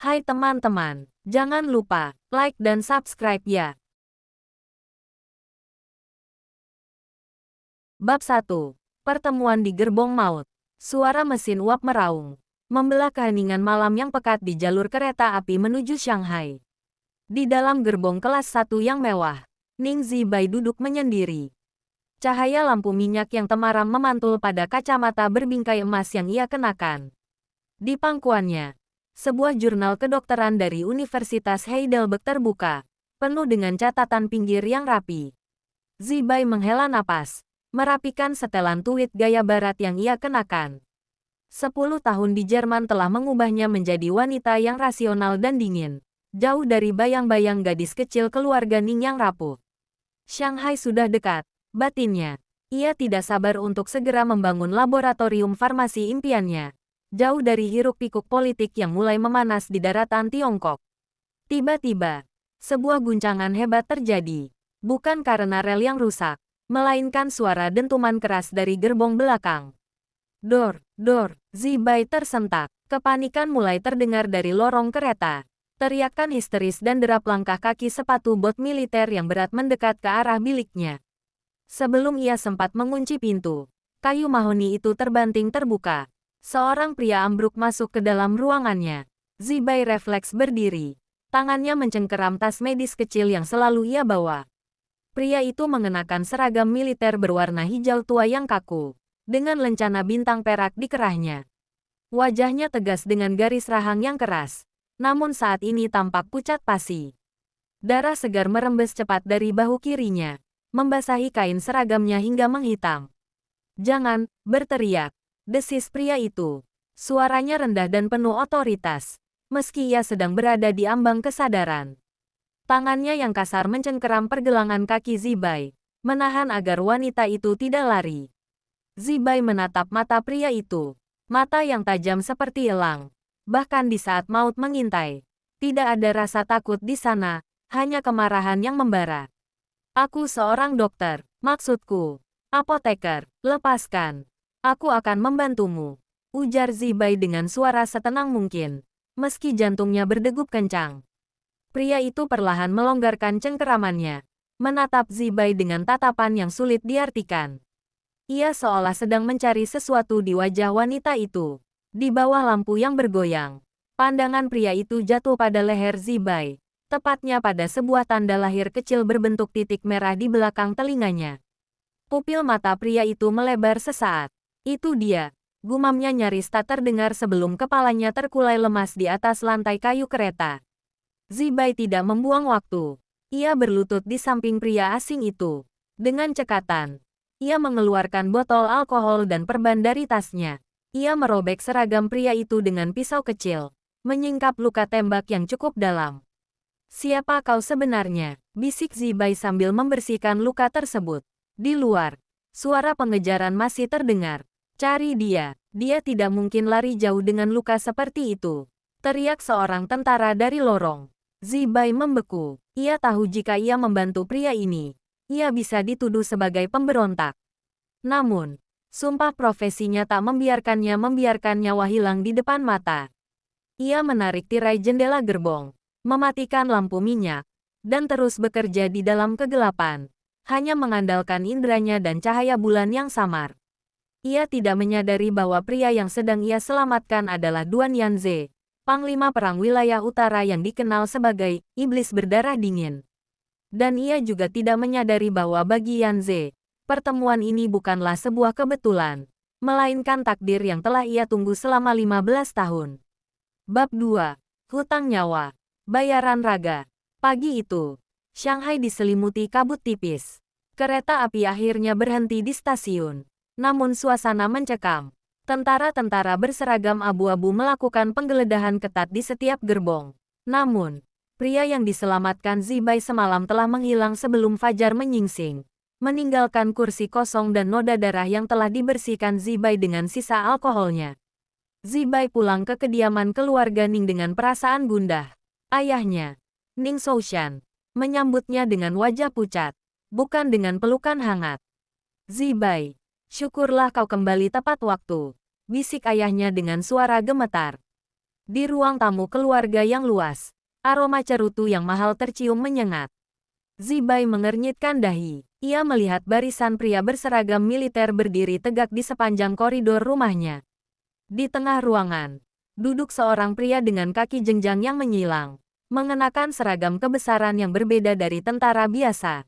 Hai teman-teman, jangan lupa like dan subscribe ya. Bab 1. Pertemuan di Gerbong Maut. Suara mesin uap meraung, membelah keheningan malam yang pekat di jalur kereta api menuju Shanghai. Di dalam gerbong kelas 1 yang mewah, Ning Zibai duduk menyendiri. Cahaya lampu minyak yang temaram memantul pada kacamata berbingkai emas yang ia kenakan. Di pangkuannya, sebuah jurnal kedokteran dari Universitas Heidelberg terbuka, penuh dengan catatan pinggir yang rapi. Zibai menghela napas, merapikan setelan tuit gaya barat yang ia kenakan. 10 tahun di Jerman telah mengubahnya menjadi wanita yang rasional dan dingin, jauh dari bayang-bayang gadis kecil keluarga Ning yang rapuh. Shanghai sudah dekat, batinnya. Ia tidak sabar untuk segera membangun laboratorium farmasi impiannya, jauh dari hiruk-pikuk politik yang mulai memanas di daratan Tiongkok. Tiba-tiba, sebuah guncangan hebat terjadi, bukan karena rel yang rusak, melainkan suara dentuman keras dari gerbong belakang. Dor, dor, Zibai tersentak. Kepanikan mulai terdengar dari lorong kereta. Teriakan histeris dan derap langkah kaki sepatu bot militer yang berat mendekat ke arah biliknya. Sebelum ia sempat mengunci pintu, kayu mahoni itu terbanting terbuka. Seorang pria ambruk masuk ke dalam ruangannya. Zibai refleks berdiri. Tangannya mencengkeram tas medis kecil yang selalu ia bawa. Pria itu mengenakan seragam militer berwarna hijau tua yang kaku, dengan lencana bintang perak di kerahnya. Wajahnya tegas dengan garis rahang yang keras, namun saat ini tampak pucat pasi. Darah segar merembes cepat dari bahu kirinya, membasahi kain seragamnya hingga menghitam. "Jangan berteriak," desis pria itu. Suaranya rendah dan penuh otoritas, meski ia sedang berada di ambang kesadaran. Tangannya yang kasar mencengkeram pergelangan kaki Zibai, menahan agar wanita itu tidak lari. Zibai menatap mata pria itu, mata yang tajam seperti elang. Bahkan di saat maut mengintai, tidak ada rasa takut di sana, hanya kemarahan yang membara. "Aku seorang dokter, maksudku, apoteker, lepaskan. Aku akan membantumu," ujar Zibai dengan suara setenang mungkin, meski jantungnya berdegup kencang. Pria itu perlahan melonggarkan cengkeramannya, menatap Zibai dengan tatapan yang sulit diartikan. Ia seolah sedang mencari sesuatu di wajah wanita itu. Di bawah lampu yang bergoyang, pandangan pria itu jatuh pada leher Zibai, tepatnya pada sebuah tanda lahir kecil berbentuk titik merah di belakang telinganya. Pupil mata pria itu melebar sesaat. "Itu dia," gumamnya nyaris tak terdengar sebelum kepalanya terkulai lemas di atas lantai kayu kereta. Zibai tidak membuang waktu. Ia berlutut di samping pria asing itu. Dengan cekatan, ia mengeluarkan botol alkohol dan perban dari tasnya. Ia merobek seragam pria itu dengan pisau kecil, menyingkap luka tembak yang cukup dalam. "Siapa kau sebenarnya?" bisik Zibai sambil membersihkan luka tersebut. Di luar, suara pengejaran masih terdengar. "Cari dia, dia tidak mungkin lari jauh dengan luka seperti itu," teriak seorang tentara dari lorong. Zibai membeku. Ia tahu jika ia membantu pria ini, ia bisa dituduh sebagai pemberontak. Namun, sumpah profesinya tak membiarkannya membiarkan nyawa hilang di depan mata. Ia menarik tirai jendela gerbong, mematikan lampu minyak, dan terus bekerja di dalam kegelapan, hanya mengandalkan inderanya dan cahaya bulan yang samar. Ia tidak menyadari bahwa pria yang sedang ia selamatkan adalah Duan Yanze, Panglima Perang Wilayah Utara yang dikenal sebagai iblis berdarah dingin. Dan ia juga tidak menyadari bahwa bagi Yanze, pertemuan ini bukanlah sebuah kebetulan, melainkan takdir yang telah ia tunggu selama 15 tahun. Bab 2. Hutang Nyawa. Bayaran Raga. Pagi itu, Shanghai diselimuti kabut tipis. Kereta api akhirnya berhenti di stasiun. Namun suasana mencekam. Tentara-tentara berseragam abu-abu melakukan penggeledahan ketat di setiap gerbong. Namun, pria yang diselamatkan Zibai semalam telah menghilang sebelum fajar menyingsing, meninggalkan kursi kosong dan noda darah yang telah dibersihkan Zibai dengan sisa alkoholnya. Zibai pulang ke kediaman keluarga Ning dengan perasaan gundah. Ayahnya, Ning Soushan, menyambutnya dengan wajah pucat, bukan dengan pelukan hangat. "Zibai, syukurlah kau kembali tepat waktu," bisik ayahnya dengan suara gemetar. Di ruang tamu keluarga yang luas, aroma cerutu yang mahal tercium menyengat. Zibai mengernyitkan dahi. Ia melihat barisan pria berseragam militer berdiri tegak di sepanjang koridor rumahnya. Di tengah ruangan, duduk seorang pria dengan kaki jenjang yang menyilang, mengenakan seragam kebesaran yang berbeda dari tentara biasa.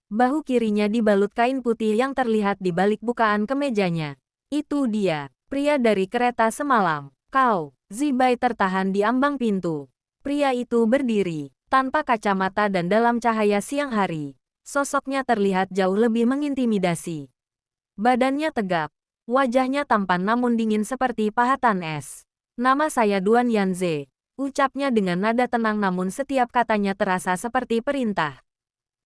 Bahu kirinya dibalut kain putih yang terlihat di balik bukaan kemejanya. Itu dia, pria dari kereta semalam. Kau, Zibai tertahan di ambang pintu. Pria itu berdiri, tanpa kacamata dan dalam cahaya siang hari. Sosoknya terlihat jauh lebih mengintimidasi. Badannya tegap, wajahnya tampan namun dingin seperti pahatan es. Nama saya Duan Yanze, ucapnya dengan nada tenang namun setiap katanya terasa seperti perintah.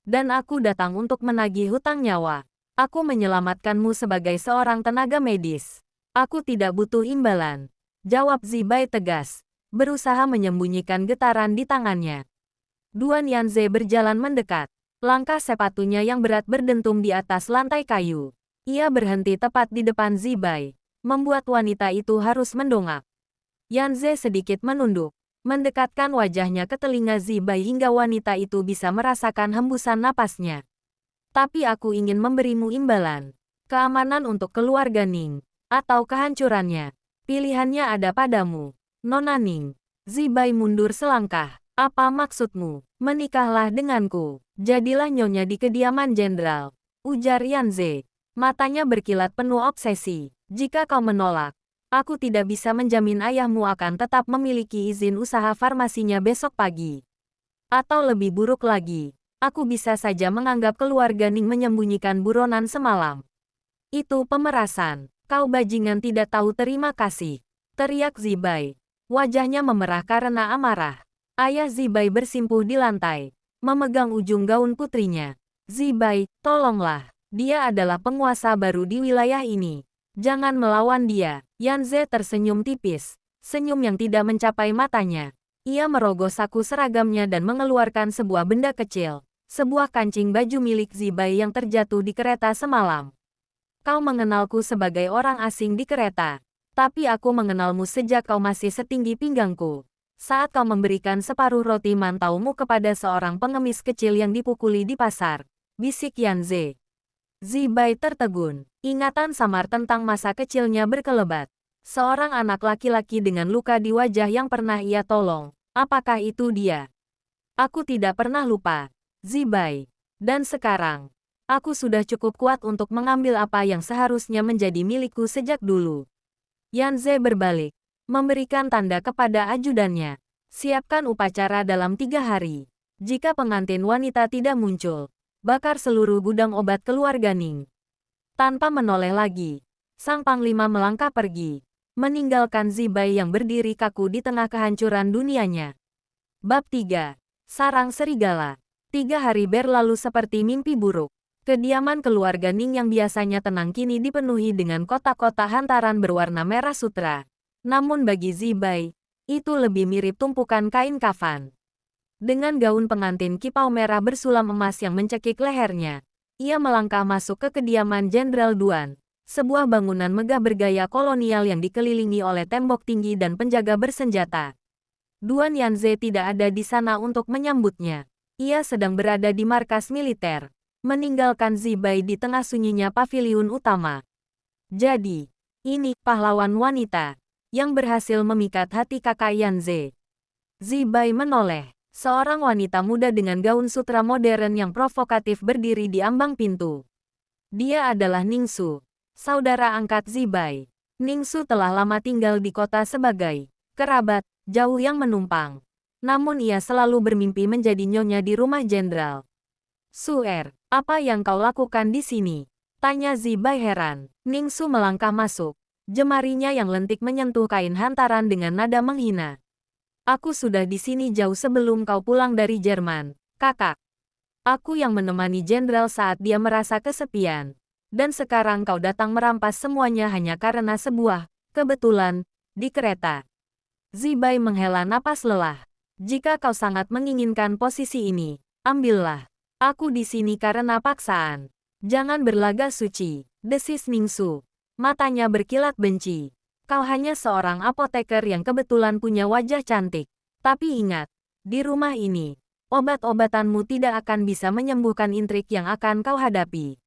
Dan aku datang untuk menagih hutang nyawa. Aku menyelamatkanmu sebagai seorang tenaga medis. Aku tidak butuh imbalan, jawab Zibai tegas, berusaha menyembunyikan getaran di tangannya. Duan Yanze berjalan mendekat. Langkah sepatunya yang berat berdentum di atas lantai kayu. Ia berhenti tepat di depan Zibai, membuat wanita itu harus mendongak. Yanze sedikit menunduk, mendekatkan wajahnya ke telinga Zibai hingga wanita itu bisa merasakan hembusan napasnya. Tapi aku ingin memberimu imbalan. Keamanan untuk keluarga Ning, atau kehancurannya. Pilihannya ada padamu, Nona Ning. Zibai mundur selangkah. Apa maksudmu? Menikahlah denganku. Jadilah nyonya di kediaman jenderal, ujar Yanze. Matanya berkilat penuh obsesi. Jika kau menolak, aku tidak bisa menjamin ayahmu akan tetap memiliki izin usaha farmasinya besok pagi. Atau lebih buruk lagi, aku bisa saja menganggap keluarga Ning menyembunyikan buronan semalam. Itu pemerasan. Kau bajingan tidak tahu terima kasih, teriak Zibai. Wajahnya memerah karena amarah. Ayah Zibai bersimpuh di lantai, memegang ujung gaun putrinya. Zibai, tolonglah. Dia adalah penguasa baru di wilayah ini. Jangan melawan dia. Yanze tersenyum tipis, senyum yang tidak mencapai matanya. Ia merogoh saku seragamnya dan mengeluarkan sebuah benda kecil, sebuah kancing baju milik Zibai yang terjatuh di kereta semalam. Kau mengenalku sebagai orang asing di kereta, tapi aku mengenalmu sejak kau masih setinggi pinggangku. Saat kau memberikan separuh roti mantaumu kepada seorang pengemis kecil yang dipukuli di pasar, bisik Yanze. Zibai tertegun. Ingatan samar tentang masa kecilnya berkelebat. Seorang anak laki-laki dengan luka di wajah yang pernah ia tolong. Apakah itu dia? Aku tidak pernah lupa, Zibai. Dan sekarang, aku sudah cukup kuat untuk mengambil apa yang seharusnya menjadi milikku sejak dulu. Yanze berbalik, memberikan tanda kepada ajudannya. Siapkan upacara dalam 3 hari. Jika pengantin wanita tidak muncul, bakar seluruh gudang obat keluarga Ning. Tanpa menoleh lagi, sang panglima melangkah pergi, meninggalkan Zibai yang berdiri kaku di tengah kehancuran dunianya. Bab 3. Sarang Serigala. 3 hari berlalu seperti mimpi buruk. Kediaman keluarga Ning yang biasanya tenang kini dipenuhi dengan kotak-kotak hantaran berwarna merah sutra. Namun bagi Zibai, itu lebih mirip tumpukan kain kafan. Dengan gaun pengantin kipau merah bersulam emas yang mencekik lehernya, ia melangkah masuk ke kediaman Jenderal Duan, sebuah bangunan megah bergaya kolonial yang dikelilingi oleh tembok tinggi dan penjaga bersenjata. Duan Yanze tidak ada di sana untuk menyambutnya. Ia sedang berada di markas militer, meninggalkan Zibai di tengah sunyinya paviliun utama. Jadi, ini pahlawan wanita yang berhasil memikat hati kakak Yanze. Zibai menoleh. Seorang wanita muda dengan gaun sutra modern yang provokatif berdiri di ambang pintu. Dia adalah Ningsu, saudara angkat Zibai. Ningsu telah lama tinggal di kota sebagai kerabat jauh yang menumpang. Namun ia selalu bermimpi menjadi nyonya di rumah jenderal. Suer, apa yang kau lakukan di sini? Tanya Zibai heran. Ningsu melangkah masuk. Jemarinya yang lentik menyentuh kain hantaran dengan nada menghina. Aku sudah di sini jauh sebelum kau pulang dari Jerman, kakak. Aku yang menemani jenderal saat dia merasa kesepian. Dan sekarang kau datang merampas semuanya hanya karena sebuah kebetulan di kereta. Zibai menghela napas lelah. Jika kau sangat menginginkan posisi ini, ambillah. Aku di sini karena paksaan. Jangan berlagak suci, desis Ningsu. Matanya berkilat benci. Kau hanya seorang apoteker yang kebetulan punya wajah cantik. Tapi ingat, di rumah ini, obat-obatanmu tidak akan bisa menyembuhkan intrik yang akan kau hadapi.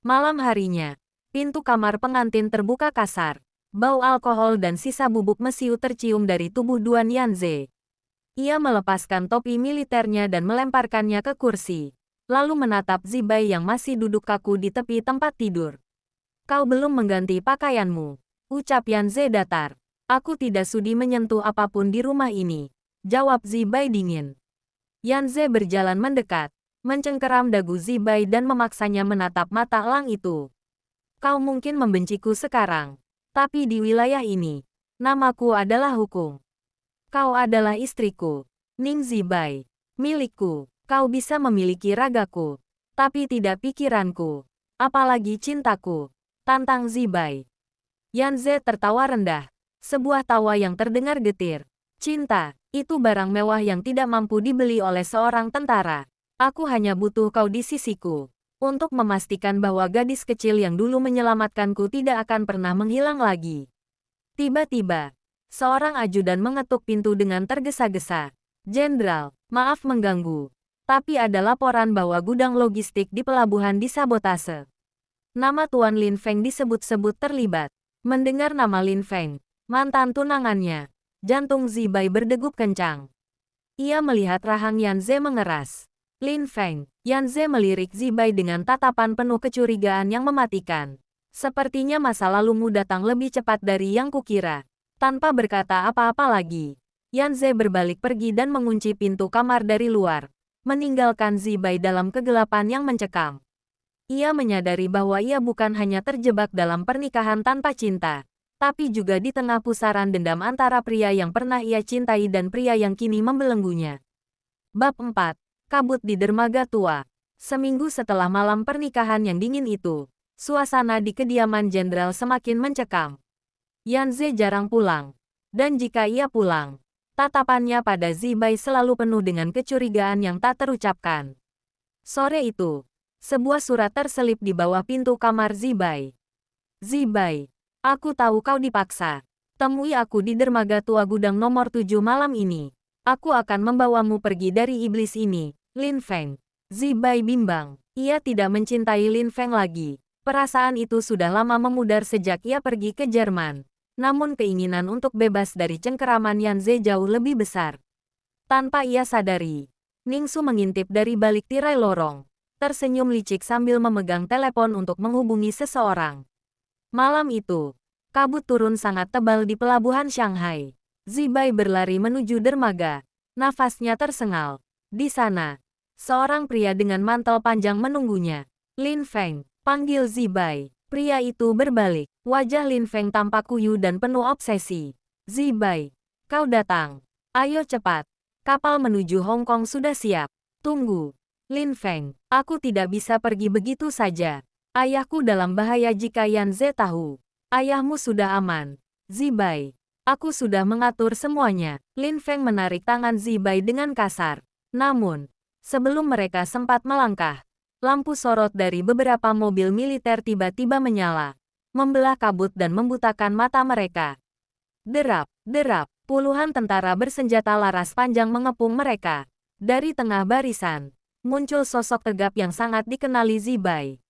Malam harinya, pintu kamar pengantin terbuka kasar. Bau alkohol dan sisa bubuk mesiu tercium dari tubuh Duan Yanze. Ia melepaskan topi militernya dan melemparkannya ke kursi. Lalu menatap Zibai yang masih duduk kaku di tepi tempat tidur. Kau belum mengganti pakaianmu, ucap Yanze datar. Aku tidak sudi menyentuh apapun di rumah ini, jawab Zibai dingin. Yanze berjalan mendekat, mencengkeram dagu Zibai dan memaksanya menatap mata elang itu. Kau mungkin membenciku sekarang. Tapi di wilayah ini, namaku adalah hukum. Kau adalah istriku, Ning Zibai, milikku. Kau bisa memiliki ragaku, tapi tidak pikiranku, apalagi cintaku, tantang Zibai. Yanze tertawa rendah, sebuah tawa yang terdengar getir. Cinta, itu barang mewah yang tidak mampu dibeli oleh seorang tentara. Aku hanya butuh kau di sisiku, untuk memastikan bahwa gadis kecil yang dulu menyelamatkanku tidak akan pernah menghilang lagi. Tiba-tiba, seorang ajudan mengetuk pintu dengan tergesa-gesa. Jenderal, maaf mengganggu, tapi ada laporan bahwa gudang logistik di pelabuhan disabotase. Nama Tuan Lin Feng disebut-sebut terlibat. Mendengar nama Lin Feng, mantan tunangannya, jantung Zibai berdegup kencang. Ia melihat rahang Yanze mengeras. Lin Feng, Yanze melirik Zibai dengan tatapan penuh kecurigaan yang mematikan. Sepertinya masa lalumu datang lebih cepat dari yang kukira. Tanpa berkata apa-apa lagi, Yanze berbalik pergi dan mengunci pintu kamar dari luar, meninggalkan Zibai dalam kegelapan yang mencekam. Ia menyadari bahwa ia bukan hanya terjebak dalam pernikahan tanpa cinta, tapi juga di tengah pusaran dendam antara pria yang pernah ia cintai dan pria yang kini membelenggunya. Bab 4. Kabut di dermaga tua. Seminggu setelah malam pernikahan yang dingin itu, suasana di kediaman jenderal semakin mencekam. Yanze jarang pulang, dan jika ia pulang, tatapannya pada Zibai selalu penuh dengan kecurigaan yang tak terucapkan. Sore itu, sebuah surat terselip di bawah pintu kamar Zibai. Zibai, aku tahu kau dipaksa. Temui aku di dermaga tua gudang nomor 7 malam ini. Aku akan membawamu pergi dari iblis ini. Lin Feng. Zibai bimbang. Ia tidak mencintai Lin Feng lagi. Perasaan itu sudah lama memudar sejak ia pergi ke Jerman. Namun keinginan untuk bebas dari cengkeraman Yanze jauh lebih besar. Tanpa ia sadari, Ningsu mengintip dari balik tirai lorong. Tersenyum licik sambil memegang telepon untuk menghubungi seseorang. Malam itu, kabut turun sangat tebal di pelabuhan Shanghai. Zibai berlari menuju dermaga. Nafasnya tersengal. Di sana, seorang pria dengan mantel panjang menunggunya. Lin Feng, panggil Zibai. Pria itu berbalik. Wajah Lin Feng tampak kuyu dan penuh obsesi. Zibai, kau datang. Ayo cepat. Kapal menuju Hong Kong sudah siap. Tunggu. Lin Feng, aku tidak bisa pergi begitu saja. Ayahku dalam bahaya jika Yanze tahu. Ayahmu sudah aman. Zibai, aku sudah mengatur semuanya. Lin Feng menarik tangan Zibai dengan kasar. Namun, sebelum mereka sempat melangkah, lampu sorot dari beberapa mobil militer tiba-tiba menyala, membelah kabut dan membutakan mata mereka. Derap, derap, puluhan tentara bersenjata laras panjang mengepung mereka. Dari tengah barisan, muncul sosok tegap yang sangat dikenali Zibai.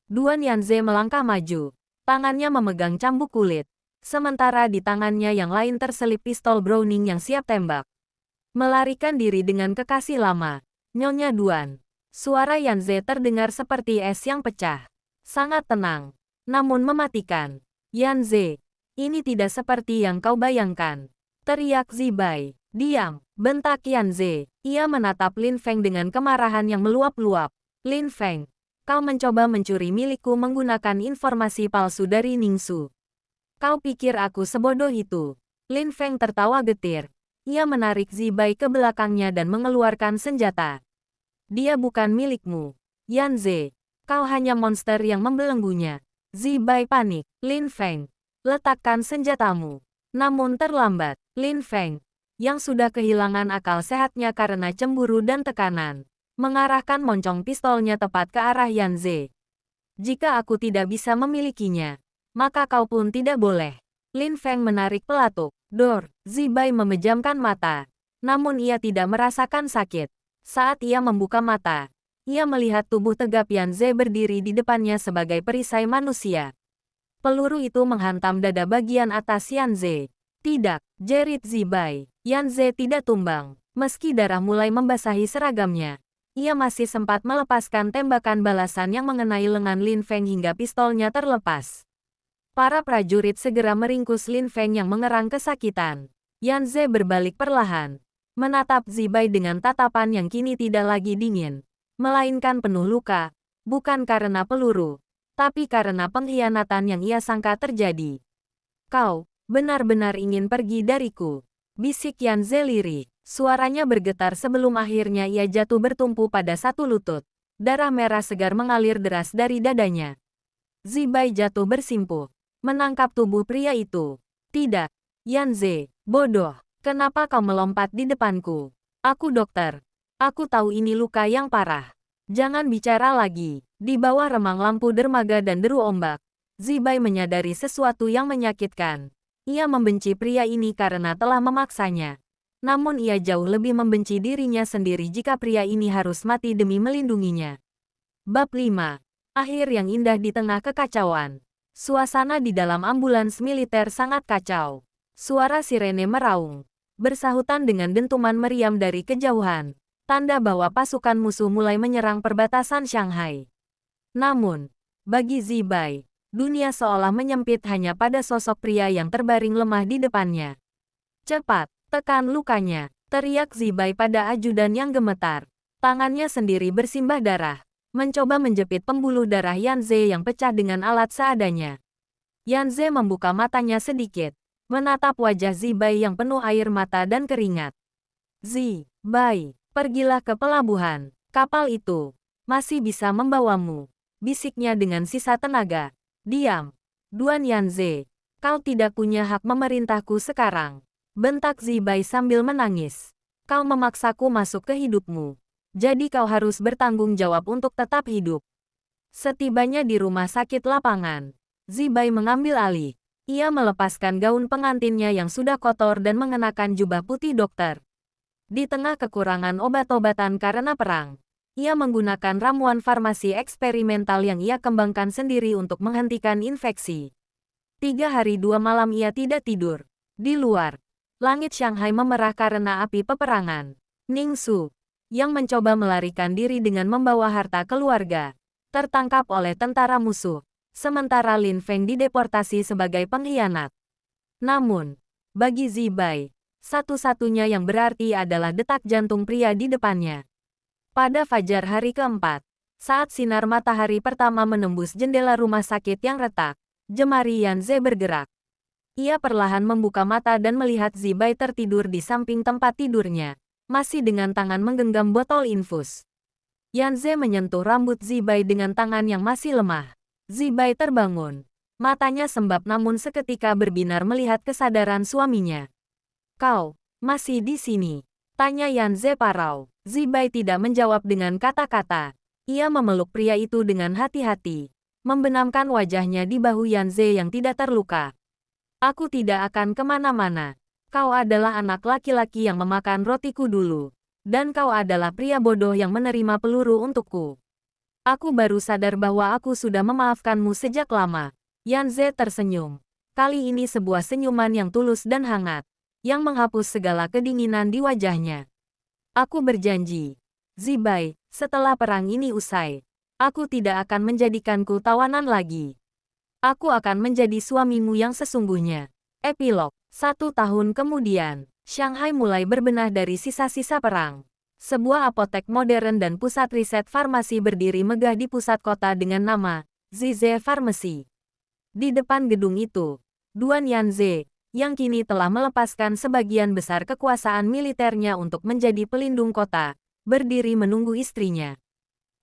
Duan Yanze melangkah maju, tangannya memegang cambuk kulit, sementara di tangannya yang lain terselip pistol Browning yang siap tembak. Melarikan diri dengan kekasih lama, Nyonya Duan. Suara Yanze terdengar seperti es yang pecah. Sangat tenang, namun mematikan. Yanze, ini tidak seperti yang kau bayangkan. Teriak Zibai. Diam, bentak Yanze. Ia menatap Lin Feng dengan kemarahan yang meluap-luap. Lin Feng, kau mencoba mencuri milikku menggunakan informasi palsu dari Ningsu. Kau pikir aku sebodoh itu? Lin Feng tertawa getir. Ia menarik Zibai ke belakangnya dan mengeluarkan senjata. Dia bukan milikmu. Yanze, kau hanya monster yang membelenggunya. Zibai panik. Lin Feng, letakkan senjatamu. Namun terlambat. Lin Feng, yang sudah kehilangan akal sehatnya karena cemburu dan tekanan, mengarahkan moncong pistolnya tepat ke arah Yanze. Jika aku tidak bisa memilikinya, maka kau pun tidak boleh. Lin Feng menarik pelatuk. Dor, Zibai memejamkan mata. Namun ia tidak merasakan sakit. Saat ia membuka mata, ia melihat tubuh tegap Yan Ze berdiri di depannya sebagai perisai manusia. Peluru itu menghantam dada bagian atas Yan Ze. Tidak, jerit Zibai. Yan Ze tidak tumbang. Meski darah mulai membasahi seragamnya, ia masih sempat melepaskan tembakan balasan yang mengenai lengan Lin Feng hingga pistolnya terlepas. Para prajurit segera meringkus Lin Feng yang mengerang kesakitan. Yan Ze berbalik perlahan, menatap Zibai dengan tatapan yang kini tidak lagi dingin, melainkan penuh luka, bukan karena peluru, tapi karena pengkhianatan yang ia sangka terjadi. Kau benar-benar ingin pergi dariku, bisik Yan Ze lirih. Suaranya bergetar sebelum akhirnya ia jatuh bertumpu pada satu lutut. Darah merah segar mengalir deras dari dadanya. Zibai jatuh bersimpuh, menangkap tubuh pria itu. Tidak, Yan Ze, bodoh. Kenapa kau melompat di depanku? Aku dokter. Aku tahu ini luka yang parah. Jangan bicara lagi. Di bawah remang lampu dermaga dan deru ombak, Zibai menyadari sesuatu yang menyakitkan. Ia membenci pria ini karena telah memaksanya. Namun ia jauh lebih membenci dirinya sendiri jika pria ini harus mati demi melindunginya. Bab 5. Akhir yang indah di tengah kekacauan. Suasana di dalam ambulans militer sangat kacau. Suara sirene meraung, bersahutan dengan dentuman meriam dari kejauhan, tanda bahwa pasukan musuh mulai menyerang perbatasan Shanghai. Namun, bagi Zibai, dunia seolah menyempit hanya pada sosok pria yang terbaring lemah di depannya. Cepat, tekan lukanya, teriak Zibai pada ajudan yang gemetar. Tangannya sendiri bersimbah darah, mencoba menjepit pembuluh darah Yan Ze yang pecah dengan alat seadanya. Yan Ze membuka matanya sedikit, menatap wajah Zibai yang penuh air mata dan keringat. Zibai, pergilah ke pelabuhan. Kapal itu masih bisa membawamu, bisiknya dengan sisa tenaga. Diam, Duan Yan Ze. Kau tidak punya hak memerintahku sekarang, bentak Zibai sambil menangis. Kau memaksaku masuk ke hidupmu. Jadi kau harus bertanggung jawab untuk tetap hidup. Setibanya di rumah sakit lapangan, Zibai mengambil alih. Ia melepaskan gaun pengantinnya yang sudah kotor dan mengenakan jubah putih dokter. Di tengah kekurangan obat-obatan karena perang, ia menggunakan ramuan farmasi eksperimental yang ia kembangkan sendiri untuk menghentikan infeksi. 3 hari 2 malam ia tidak tidur. Di luar, langit Shanghai memerah karena api peperangan. Ning Su, yang mencoba melarikan diri dengan membawa harta keluarga, tertangkap oleh tentara musuh, sementara Lin Feng dideportasi sebagai pengkhianat. Namun, bagi Zibai, satu-satunya yang berarti adalah detak jantung pria di depannya. Pada fajar hari keempat, saat sinar matahari pertama menembus jendela rumah sakit yang retak, jemari Yan Ze bergerak. Ia perlahan membuka mata dan melihat Zibai tertidur di samping tempat tidurnya, masih dengan tangan menggenggam botol infus. Yan Ze menyentuh rambut Zibai dengan tangan yang masih lemah. Zibai terbangun. Matanya sembab namun seketika berbinar melihat kesadaran suaminya. Kau masih di sini? Tanya Yan Ze parau. Zibai tidak menjawab dengan kata-kata. Ia memeluk pria itu dengan hati-hati, membenamkan wajahnya di bahu Yan Ze yang tidak terluka. Aku tidak akan kemana-mana. Kau adalah anak laki-laki yang memakan rotiku dulu. Dan kau adalah pria bodoh yang menerima peluru untukku. Aku baru sadar bahwa aku sudah memaafkanmu sejak lama. Yan Ze tersenyum. Kali ini sebuah senyuman yang tulus dan hangat, yang menghapus segala kedinginan di wajahnya. Aku berjanji, Zibai, setelah perang ini usai, aku tidak akan menjadikanku tawanan lagi. Aku akan menjadi suamimu yang sesungguhnya. Epilog. 1 tahun kemudian, Shanghai mulai berbenah dari sisa-sisa perang. Sebuah apotek modern dan pusat riset farmasi berdiri megah di pusat kota dengan nama Zize Pharmacy. Di depan gedung itu, Duan Yan Ze, yang kini telah melepaskan sebagian besar kekuasaan militernya untuk menjadi pelindung kota, berdiri menunggu istrinya.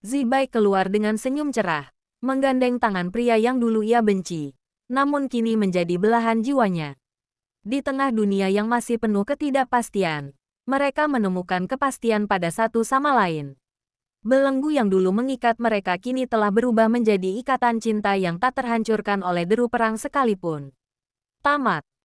Zibai keluar dengan senyum cerah, menggandeng tangan pria yang dulu ia benci, namun kini menjadi belahan jiwanya. Di tengah dunia yang masih penuh ketidakpastian, mereka menemukan kepastian pada satu sama lain. Belenggu yang dulu mengikat mereka kini telah berubah menjadi ikatan cinta yang tak terhancurkan oleh deru perang sekalipun. Tamat.